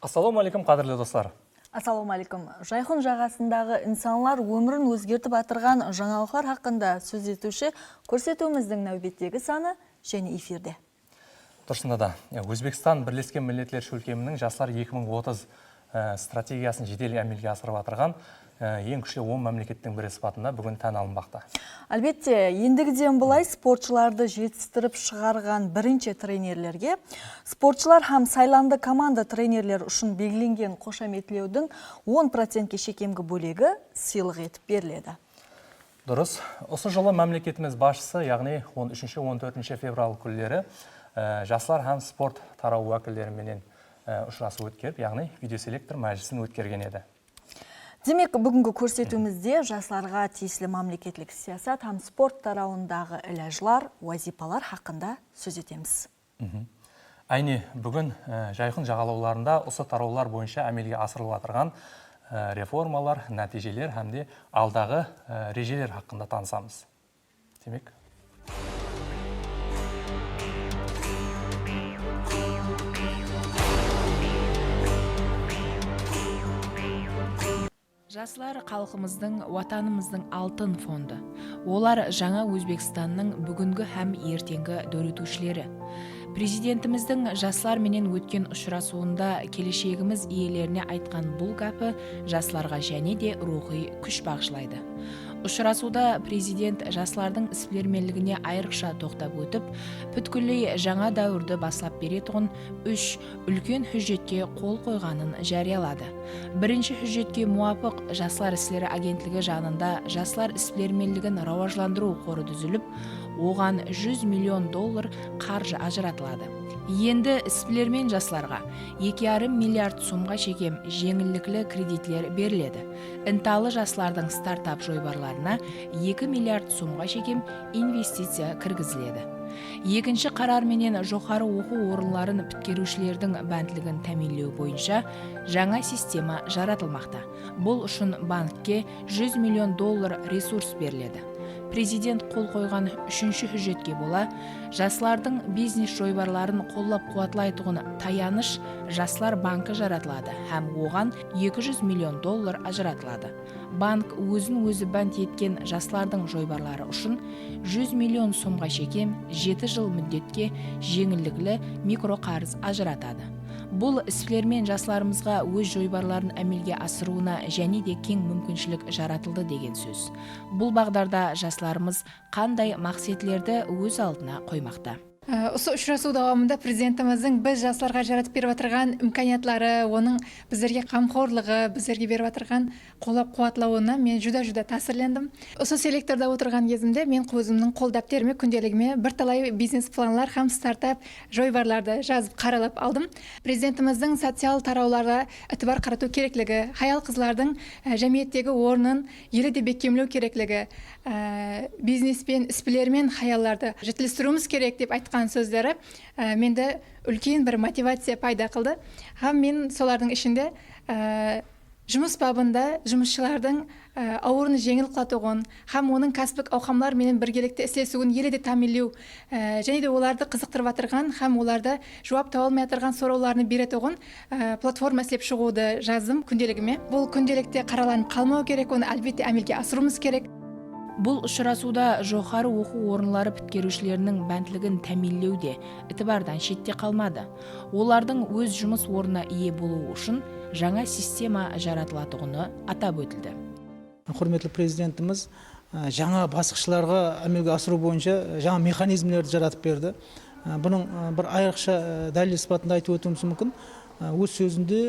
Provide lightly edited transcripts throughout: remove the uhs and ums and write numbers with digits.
Ассалаумағалейкум, қадірлі достар. Ассалаумағалейкум. Жайқын жағасындағы инсанлар өмірін өзгертіп атырған жаңалықтар хақында сөз етуші көрсетуіміздің нәубеттегі саны және эфирде. Тұрсында да, Өзбекстан Бірлескен Милләтлер Шөлкемінің жастар 2030 стратегиясын жедел әмелге асырып атырған ең күшті 10 мемлекеттің бірі сипатында бүгін тән алынбақты. Әлбетте, ендігіден бұлай спортшыларды жетістіріп шығарған бірінші тренерлерге спортшылар һәм сайланды команда тренерлер үшін белгіленген қошаметлеудің 10%-ке шекемгі бөлегі сыйлық етіп беріледі. Дұрыс, осы жылы мемлекетіміз басшысы, яғни 13-14 февраль күндері жастар һәм спорт тарау уәкілдеріменен ұшырасу өткеріп, яғни видеоселектор мәжілісін өткерген еді. Демек, бүгінгі көрсетуімізде жастарға тиесілі мемлекеттік саясат һәм спорт тарауындағы ләжлар, уазипалар хақында сөз етеміз. Әйне, бүгін жайқын жағалауларында осы тараулар бойынша әмелге асырылып атырған реформалар, нәтижелер һәмде алдағы режелер хақында танысамыз. Демек, Жастар халқымыздың, ватанымыздың алтын фонды. Олар жаңа Өзбекстанның бүгінгі һәм ертеңгі дөретушілері. Президентіміздің жастар менен өткен ұшырасуында келешегіміз иелеріне айтқан бұл гәпі жастарға және де рухи күш бағышлайды. Ұшырасуда президент жастардың іспілерменлігіне айрықша тоқтап өтіп, бүткілей жаңа дәуірді баслап беретұғын 3 үлкен хүжетке қол қойғанын жариялады. Бірінші хүжетке муапық жастар істері агентлігі жанында жастар іспілерменлігін рауажландыру қоры дүзіліп, оған $100 миллион қаржы ажыратылады. Енді іспілермен жастарға 2,5 миллиард сомға шекем жеңілдіклі кредитлер беріледі. Ынталы жастардың стартап жойбарларына 2 миллиард сомға шекем инвестиция кіргізіледі. Екінші қарар менен жоғары оқу орынларын біткерушілердің бәнтлігін тәминлеу бойынша жаңа система жаратылмақта. Бұл үшін банкке $100 миллион ресурс беріледі. Президент қол қойған үшінші хүжетке бола, жастардың бизнес жойбарларын қоллап қуатлайтұғын таяныш жастар банкі жаратылады, һәм оған $200 миллион ажыратылады. Банк өзін өзі бәнт еткен жастардың жойбарлары үшін 100 миллион сомға шекем 7 жыл мүддетке жеңілдіклі микроқарыз ажыратады. Бұл іспілермен жастарымызға өз жойбарларын әмелге асыруына және де кең мүмкіншілік жаратылды деген сөз. Бұл бағдарда жастарымыз қандай мақсатлерді өз алдына қоймақта. Осы ұшырасу davamında президентіміздің біз жастарға жаратып беріп отырған имканиятлары, оның біздерге қамқорлығы, біздерге беріп отырған қолап қуатлауына мен жүда тәсірлендім. Осы селекторда отырған кезімде мен өзімнің қол дәптеріме, күнделігіме бірталай бизнес планлар һәм стартап жойбарларды жазып қаралап алдым. Президентіміздің социал тарауларға ітібар қарату керектігі, хаял қызлардың жәмиеттегі орнын елі бекемлеу керектігі, бизнеспен, іспілермен хаялларды жетілістіруіміз керек деп айтқан сөздері менде үлкен бір мотивация пайда қылды. Һәм мен солардың ішінде жұмыс бабында жұмысшылардың ауырын жеңіл қылатуғын, һәм оның кәсіптік ауқамлар менен біргелікте істесуін елі де тәминлеу, және де оларды қызықтырып атырған, һәм оларды жауап таба алмай атырған сұрауларны беретұғын платформа істеп шығуды жаздым күнделігіме. Бұл күнделікте қараланып қалмау керек, оны әлбетте әмелге асыруымыз керек. Бұл ұшырасуда жоғары оқу орынлары біткерушілерінің бәнтлігін тәминлеуде ітібардан шетте қалмады. Олардың өз жұмыс орнына ие болуы үшін жаңа система жаратылатұғыны атап өтілді. Құрметті президентіміз жаңа басқышыларға әмелге асыру бойынша жаңа механизмлерді жаратып берді. Бұның бір айрықша дәлел сипатында айтып өтуіміз мүмкін. Өз сөзінде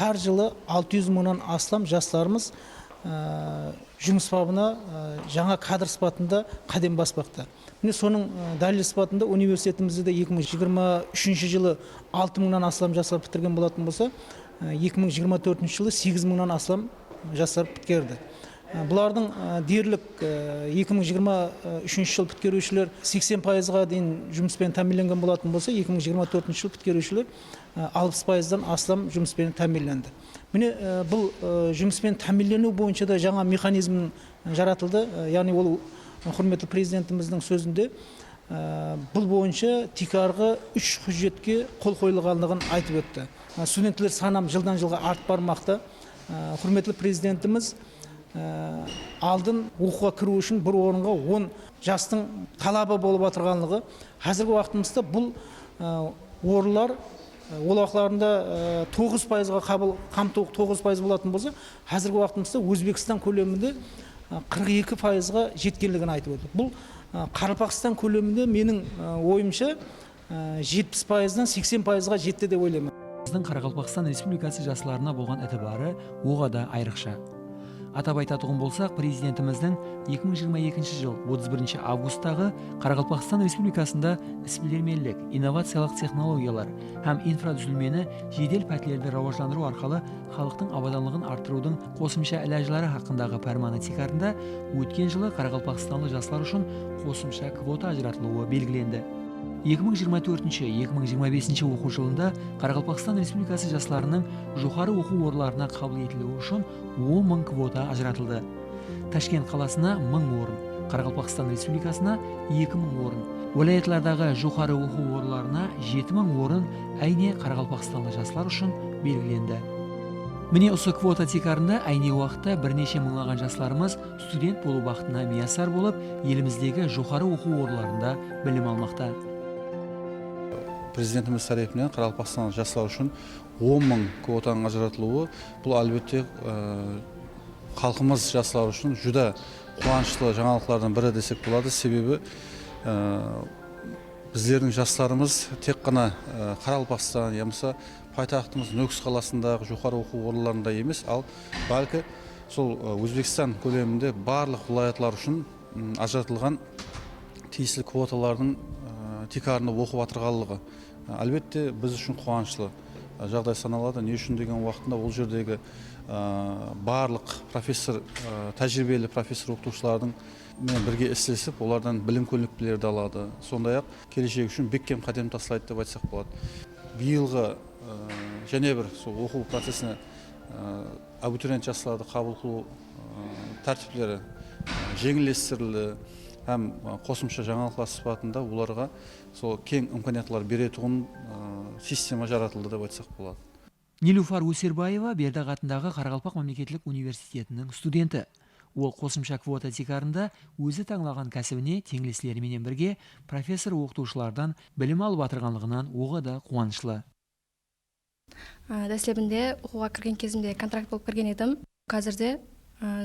әр жылы 600 мыңнан астам жастарымыз жұмыс бабына жаңа кадр сипатында қадам баспақта. Міне соның дәлел сипатында университетімізде 2023 жылы 6 мыңнан астам жастар бітірген болатын болса, 2024 жылы 8 мыңнан астам жастар біткерді. Бұлардың дерлік 2023 жыл біткерушілер 80%-ға дейін жұмыспен тәминленген болатын болса, 2024 жыл біткерушілер 60%-дан астам жұмыспен тәминленді. Міне бұл жұмыспен тәминлену бойынша да жаңа механизм жаратылды. Яғни ол құрметті президентіміздің сөзінде бұл бойынша тикарғы 3 құжетке қол қойылғандығын айтып өтті. Студенттер санам жылдан жылға артып бармақта. Құрметті президентіміз алдын оқуға кіру үшін бір орынға 10 жастың талабы болып отырғанлығы. Қазіргі уақытымызда бұл орындар ол уақытларында 9%-ға қамту 9% болатын болса, қазіргі уақытымызда Өзбекстан көлемінде 42%-ға жеткенлігін айтып отыр. Бұл Қарақалпақстан көлемінде менің ойымша 70%-дан 80%-ға жетті деп ойлаймын. Біздің Қарақалпақстан Республикасы жастарына болған әтібары оғада айрықша. Атап айтатұғын болсақ, президентіміздің 2022 жыл 31 августтағы Қарақалпақстан Республикасында іс-білімділік, инновациялық технологиялар һәм инфрадүзілмені жедел пәтілерді рауажландыру арқылы халықтың абаданлығын арттырудың қосымша әләжілері хақындағы пәрманы тикарында өткен жылы Қарақалпақстандық жастар үшін қосымша квота ажыратылуы белгіленді. 2024-2025 оқу жылында Қарақалпақстан Республикасы жастарының жоғары оқу орындарына қабыл етілуі үшін 10 мың квота ажыратылды. Ташкент қаласына 1000 орын, Қарақалпақстан Республикасына 2000 орын, уәлаятлардағы жоғары оқу орындарына 7000 орын әйне Қарақалпақстандық жастар үшін белгіленді. Міне осы квота тикарында әйне уақытта бірнеше мыңлаған жастарымыз студент болу бақытына миясар болып, еліміздегі жоғары оқу орындарында білім алмақта. Президентіміз тарапынан Қарақалпақстан жастар үшін 10 мың квотаның ажыратылуы, бұл әлбетте халқымыз жастар үшін жүда қуанышлы жаңалықтардан бірі десек болады. Себебі біздердің жастарымыз тек қана Қарақалпақстан, ямса пайтақтымыз Нүкіс қаласындағы жоғары оқу орындарында емес, ал бәлкі сол Өзбекстан көлемінде барлық вилаятлар үшін ажыратылған тиесілі квоталардың тикарында оқып отырғанлығы әлбетте біз үшін қуанышлы жағдай саналады. Не үшін деген уақытында ол жердегі барлық профессор, тәжірибелі профессор оқытушылардың мен бірге істесіп, олардан білім көлікпелерді алады. Сондай-ақ келешек үшін бекем қадам тастайды деп айтсақ болады. Биылғы және бір оқу процесіне абитуриент жастарды қабыл қылу тәртіптері жеңілдестірілді һәм қосымша жаңалықтар сипатында оларға сол кең имканиятлар беретұғын система жаратылды деп айтсақ болады. Нилуфар Өсербаева Бердақ атындағы Қарақалпақ мемлекеттік университетінің студенті. Ол қосымша квота тикарында өзі таңлаған кәсібіне теңдесілерімен бірге профессор оқытушылардан білім алып отырғанлығынан оға да қуанышлы. Дәслебінде оқуға кірген кезімде контракт болып кірген едім. Қазірде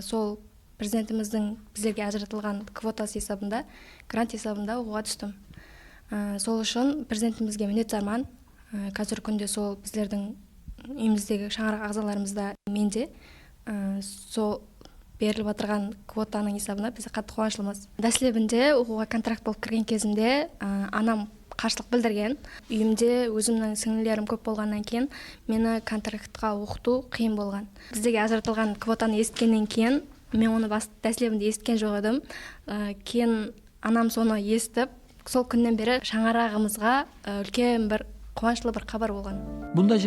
сол президентіміздің біздерге ажыратылған квотасы есебінде, грант есебінде оқуға түстім. Сол үшін президентімізге миннетарман. Қазір күнде сол біздердің үйіміздегі шаңырақ ағзаларымызда менде сол беріліп отырған квотаның есебінде біз қатты қуаныштымыз. Дәслебінде оқуға контракт болып кірген кезімде анам қарсылық білдірген. Үйімде өзімнің сіңлілерім көп болғаннан кейін мені контрактқа оқыту қиын болған. Біздерге ажыратылған квотаны ескеннен кейін мен оны дәслебінде есткен жоқ едім. Кейін анам соны естіп, сол күннен бері шаңырағымызға үлкен бір қуанышлы бір хабар болған. Бұнда